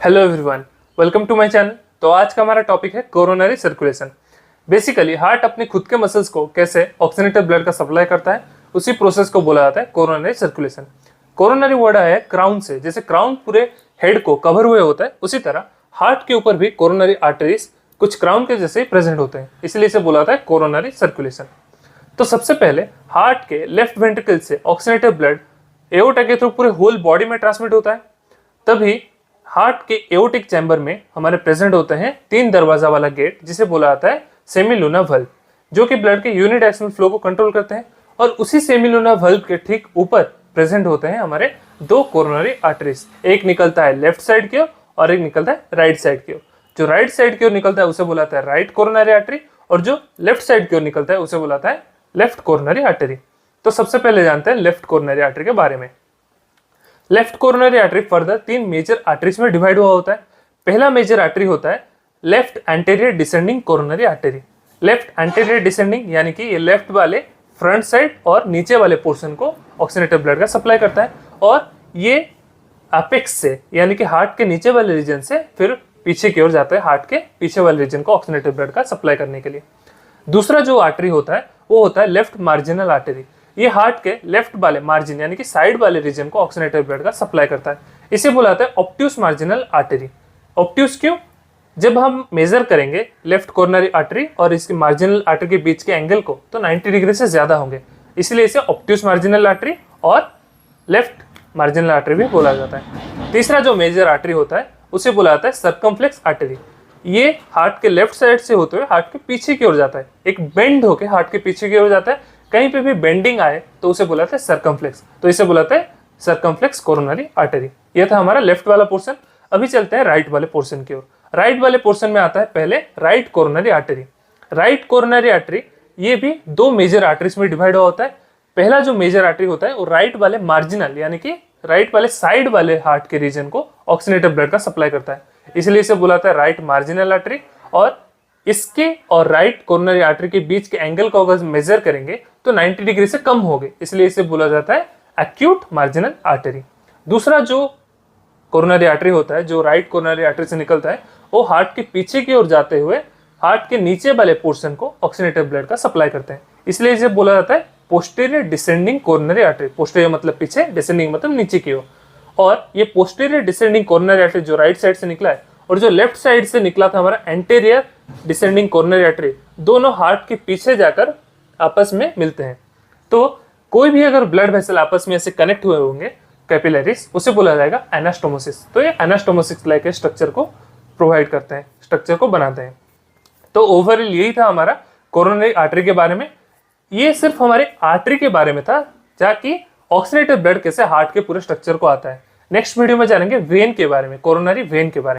Hello everyone, welcome to my channel. तो आज का हमारा टॉपिक है कोरोनरी सर्कुलेशन। बेसिकली हार्ट अपने खुद के मसल्स को कैसे ऑक्सीजनेटेड ब्लड का सप्लाई करता है, उसी प्रोसेस को बोला जाता है कोरोनरी सर्कुलेशन। कोरोनरी वर्ड है क्राउन से, जैसे क्राउन पूरे हेड को कवर हुए होता है, उसी तरह हार्ट के ऊपर भी कोरोनरी आर्टरीज कुछ क्राउन के जैसे प्रेजेंट होते हैं, इसलिए इसे बोला जाता है कोरोनरी सर्कुलेशन। तो सबसे पहले हार्ट के लेफ्ट वेंट्रिकल से ऑक्सीजनेटेड ब्लड एओर्टा के थ्रू पूरे होल बॉडी में ट्रांसमिट होता है। तभी हार्ट के एओर्टिक चैम्बर में हमारे प्रेजेंट होते हैं 3 दरवाजा वाला गेट, जिसे बोला जाता है सेमीलुना वल्व, जो कि ब्लड के यूनिडायरेक्शनल फ्लो को कंट्रोल करते हैं। और उसी सेमीलुना वल्व के ठीक ऊपर प्रेजेंट होते हैं हमारे 2 कोरोनरी आर्टरीज, एक निकलता है लेफ्ट साइड की ओर और एक निकलता है राइट साइड की ओर। जो राइट साइड की ओर निकलता है उसे बोला जाता है राइट कोरोनरी आर्टरी, और जो लेफ्ट साइड की ओर निकलता है उसे बोला जाता है लेफ्ट कोरोनरी आर्टरी। तो सबसे पहले जानते हैं लेफ्ट कोरोनरी आर्टरी के बारे में। Left coronary artery further 3 major arteries में डिवाइड हुआ होता है। पहला मेजर आर्टरी होता है left anterior descending coronary artery. Left anterior descending यानी कि ये लेफ्ट वाले फ्रंट साइड और नीचे वाले पोर्शन को ऑक्सीजनेटेड ब्लड का सप्लाई करता है, और ये एपेक्स से यानी कि हार्ट के नीचे वाले रीजन से फिर पीछे की ओर जाता है, हार्ट के पीछे वाले रीजन को ऑक्सीजनेटेड ब्लड का सप्लाई करने के लिए। दूसरा जो आर्टरी होता है वो होता है लेफ्ट मार्जिनल आर्टरी। ये हार्ट के लेफ्ट वाले मार्जिन यानी कि साइड वाले रीजन को ऑक्सीजनेटेड ब्लड का सप्लाई करता है। इसे बोला जाता है ऑब्ट्यूस मार्जिनल आर्टरी। ऑब्ट्यूस क्यों? जब हम मेजर करेंगे लेफ्ट कोरोनरी आर्टरी और इसकी मार्जिनल आर्टरी के बीच के एंगल को, तो 90 डिग्री से ज्यादा होंगे, इसलिए इसे ऑब्ट्यूस मार्जिनल आर्टरी और लेफ्ट मार्जिनल आर्टरी भी बोला जाता है। तीसरा जो मेजर आर्टरी होता है उसे बोला जाता है सर्कमफ्लेक्स आर्टरी। ये हार्ट के लेफ्ट साइड से होते हुए हार्ट के पीछे की ओर जाता है, एक बेंड होकर हार्ट के पीछे की ओर जाता है। कहीं पे भी बेंडिंग आए तो उसे बुलाते हैं सर्कमफ्लेक्स, तो इसे बुलाते हैं सर्कमफ्लेक्स कोरोनरी आर्टरी। ये था हमारा लेफ्ट वाला पोर्शन। अभी चलते हैं राइट वाले पोर्शन की ओर। राइट वाले पोर्शन में आता है पहले right coronary artery. Right coronary artery ये भी 2 मेजर आर्टरीज में डिवाइड हुआ होता है। पहला जो मेजर आर्टरी होता है वो राइट वाले मार्जिनल यानी कि राइट वाले साइड वाले हार्ट के रीजन को ऑक्सीजनेटेड ब्लड का सप्लाई करता है, इसलिए इसे बुलाता है राइट मार्जिनल आर्टरी। और इसके और राइट कोरोनरी आर्टरी के बीच के एंगल को अगर मेजर करेंगे तो 90 डिग्री से कम होंगे, इसलिए इसे बोला जाता है एक्यूट मार्जिनल आर्टरी। दूसरा जो कोरोनरी आर्टरी होता है, जो राइट कोरोनरी आर्टरी से निकलता है, वो हार्ट के पीछे की ओर जाते हुए हार्ट के नीचे वाले पोर्शन को ऑक्सीजनेटेड ब्लड का सप्लाई करते हैं, इसलिए इसे बोला जाता है posterior descending coronary artery. Posterior मतलब पीछे, डिसेंडिंग मतलब नीचे की ओर। और ये पोस्टीरियर डिसेंडिंग कोरोनरी आर्टरी जो राइट साइड से निकला है और जो लेफ्ट साइड से निकला था हमारा एंटीरियर डिसेंडिंग कोरोनरी आर्टरी, दोनों हार्ट के पीछे जाकर आपस में मिलते हैं। तो कोई भी अगर ब्लड वेसल आपस में ऐसे कनेक्ट हुए होंगे कैपिलरीज, उसे बोला जाएगा एनास्टोमोसिस। तो ये एनास्टोमोसिस लाइक स्ट्रक्चर को प्रोवाइड करते हैं, स्ट्रक्चर को बनाते हैं। तो ओवरऑल यही था हमारा कोरोनरी आर्टरी के बारे में। ये सिर्फ हमारे आर्टरी के बारे में था, ताकि ऑक्सीजनेटेड ब्लड कैसे हार्ट के पूरे स्ट्रक्चर को आता है। नेक्स्ट वीडियो में जानेंगे वेन के बारे में, कोरोनरी वेन के बारे में।